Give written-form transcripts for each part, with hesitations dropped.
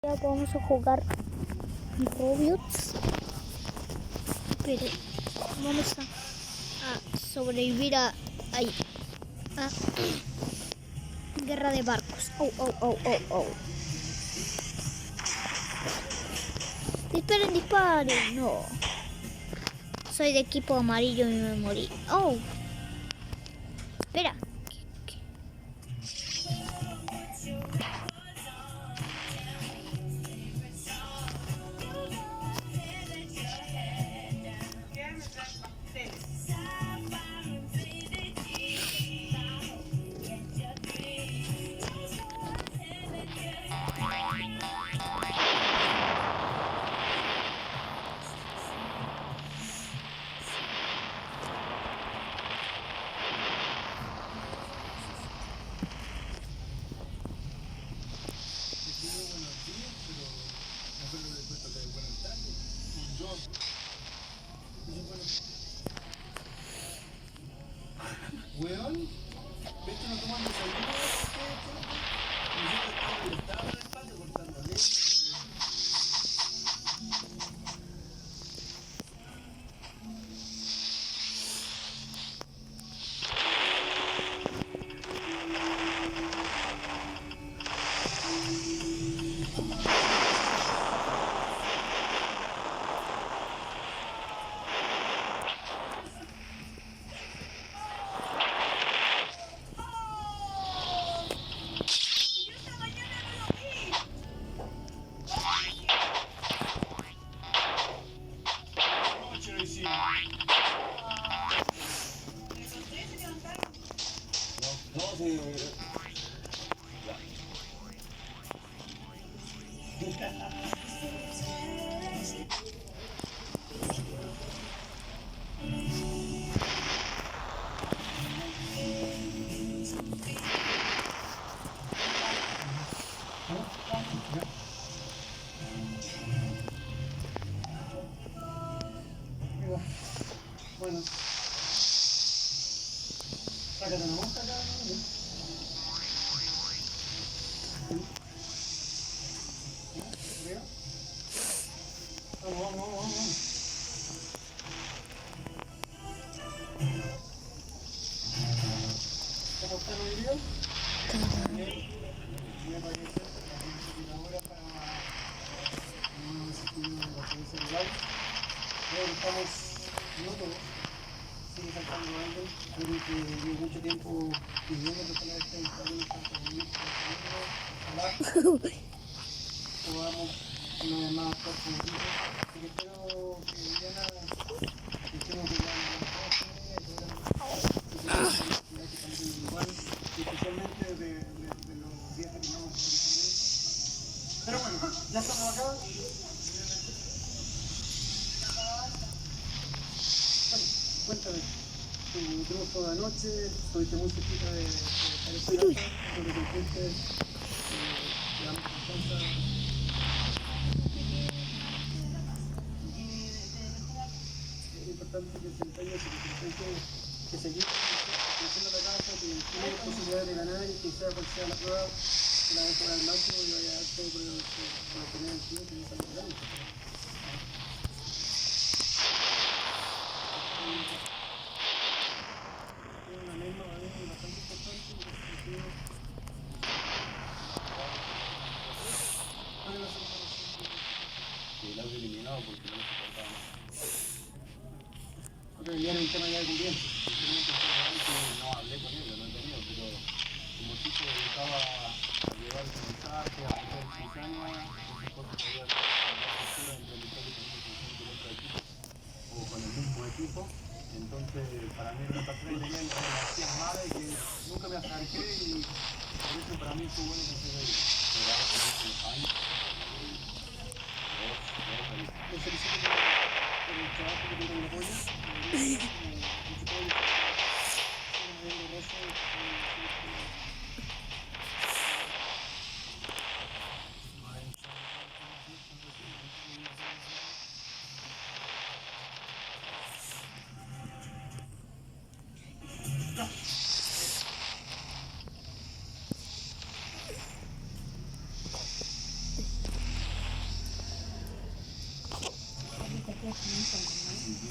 Ya vamos a jugar Roblox. Pero vamos a sobrevivir a guerra de barcos. Oh. Disparen. No. Soy de equipo amarillo y me morí. Oh. Espera. Weón, esto no toman desayuno, nosotros estamos en el patio cortando leña. Bueno, sácate una mosca acá, ¿no? Vamos. ¿Cómo están hoy día? Bien. Me aparece la computadora para un desafío de la celular. Creo que estamos minutos. Sigue saltando algo. Algo que llevo mucho tiempo pidiendo que ojalá esté instalando ojalá podamos una vez más actuar como equipo. Así que espero que Diana estemos igual, especialmente de los días que teníamos originalmente. Pero bueno, ya estamos acá. Bueno, cuéntame. Tu triunfo de anoche, estuviste muy cerquita de estar esperando, sobre que fuiste, te damos confianza. Es importante que se empeñe, que seguir creciendo la casa, que tiene posibilidades de ganar y que sea cual sea la prueba, que la dejes al máximo y vaya a dar todo por obtener el tío que es algo grande. Una misma bastante importante en ese sentido. ¿Cuál es la segunda razón? Que el audio eliminado porque no lo soportaba más. Ok, ya era un tema ya de convivencia. No hablé con él, no he tenido, pero como chico dedicaba a llevar el mensaje, a hacer cizaña, esas cosas que había cultura entre el que teníamos con otro equipo o con el mismo equipo. Entonces, para mí era una persona que tenía energías malas y que nunca me acerqué y por eso para mí fue bueno que se vea. Te felicito por el trabajo que tiene el apoyo.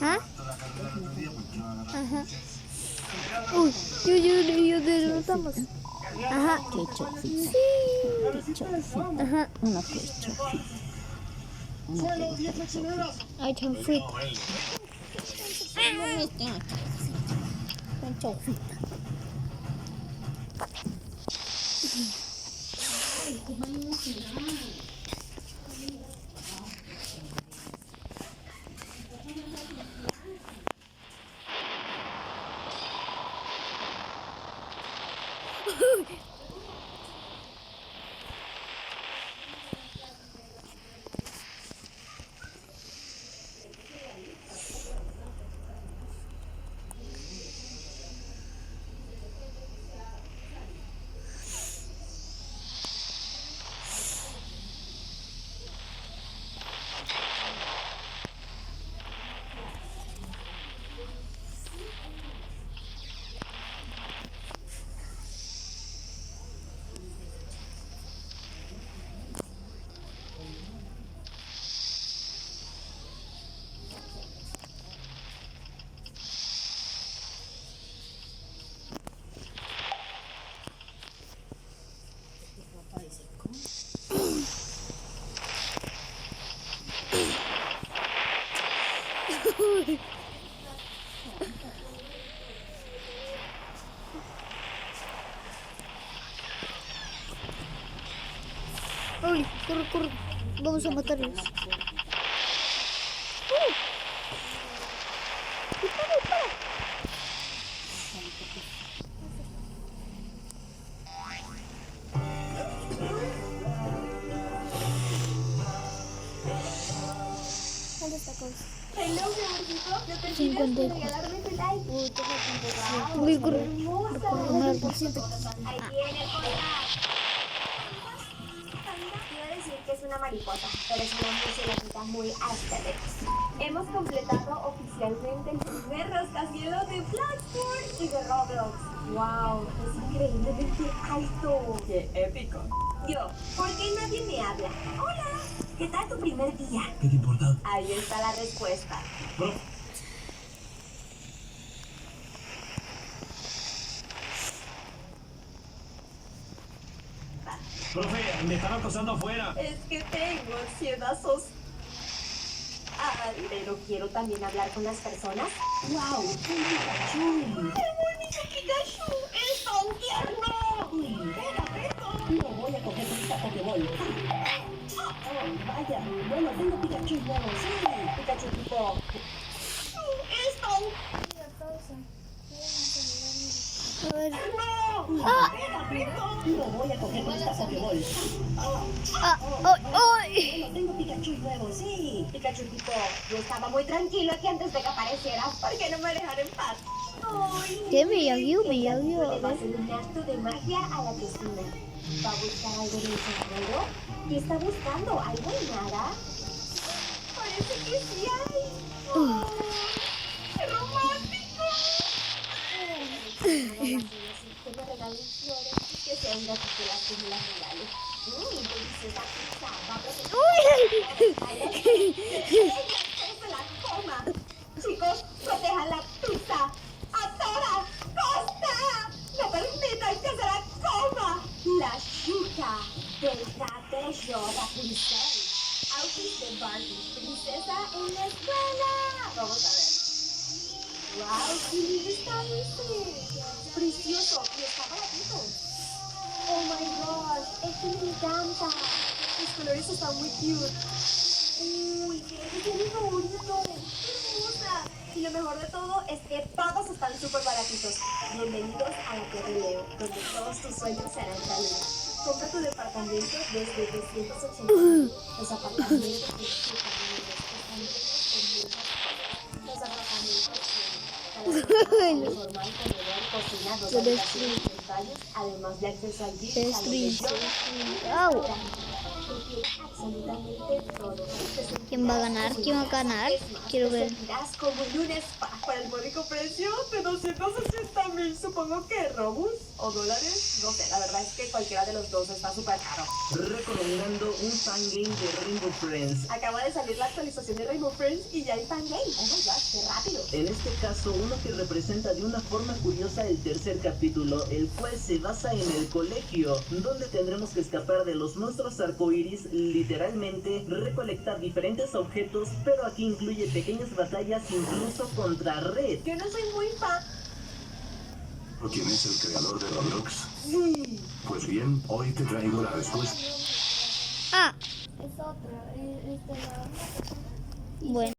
¿Ah? Ajá. Uy, yo derrotamos. Ajá. Sí. Ajá. Una quechua. Ay, tan frito. Con chofita. Uy, corre, corre. Vamos a matarlos. Dispara, dispara. ¿Dónde está cosa? Hello, mi amorcito. No te olvides 50. de regalarme tu like. Voy a correr. Ahí viene cosa. Iba a decir que es una mariposa, pero es una murcielaguita muy aesthetic. Hemos completado oficialmente el primer rascacielos de Blackboard y de Roblox. ¡Wow! Es increíblemente alto. ¡Qué épico! Yo, ¿por qué nadie me habla? Hola, ¿qué tal tu primer día? ¿Qué te importa? Ahí está la respuesta. Profe, me están acosando afuera. Es que tengo ansiedad social. Pero quiero también hablar con las personas. ¡Wow! ¡Un Pikachu! ¡El bonito Pikachu! ¡Es tan tierno! No voy a coger esta Pokéball. Vaya, bueno, tengo Pikachu nuevo, sí. Pikachu tipo... ¡Es tan A ver. No voy a coger esta Pokéball. ¡Ay! Bueno, tengo Pikachu nuevo, sí. Pikachu tipo... Yo estaba muy tranquilo aquí antes de que aparecieras. ¿Por qué no me dejaron en paz? Ay, ¿Qué me llagueó? Me ella llagueó. A le va a ver. hacer un acto de magia a la cocina. ¿Va a buscar algo en el sombrero? ¿Qué está buscando? ¿Algo en nada? Parece que sí hay. ¡Oh! ¡Qué romántico! Que me regalen flores y que sea un gatito las que me las regale. Deliciosa pizza. Va a proteger. ¡Que se la coma! Chicos, protejan la pizza a toda costa. No permitan que se la coma. La chica del cabello Rapunzel. Outfit de Barbie. Princesa en la escuela. Vamos a ver. ¡Wow! ¡Qué lindo está ese! ¡Precioso! Y está baratito. ¡Oh my gosh! ¡Este me encanta! Los colores están muy cute. ¡Uy! ¡Creo que es mi favorito! ¡Qué hermosa! Y lo mejor de todo es que todos están súper baratitos. Bienvenidos a la Torre Leo, donde todos tus sueños serán realidad. Compra tu departamento desde 280. Los apartamentos de 7 los apartamentos normal, comedor, cocina, dos habitaciones, 3 baños, además de acceso al gym, salón de yoga, Au. restaurante. absolutamente todo. ¿Quién va a ganar? ¿Quién va a ganar? Quiero ver. Te sentirás como un lunes para el módico precio de 280,000, supongo que Robux o dólares. No sé, la verdad es que cualquiera de los dos está súper caro. Recomendando un fangame de Rainbow Friends. Acaba de salir la actualización de Rainbow Friends y ya hay fangame. Oh my god, qué rápido. En este caso, uno que representa de una forma curiosa el tercer capítulo, el cual se basa en el colegio, donde tendremos que escapar de los monstruos arcoíris, literalmente, recolectar diferentes objetos, pero aquí incluye pequeñas batallas incluso contra Red. Yo no soy muy fan. ¿Quién es el creador de Roblox? Sí. Pues bien, hoy te traigo la respuesta. Ah, Es otra. bueno.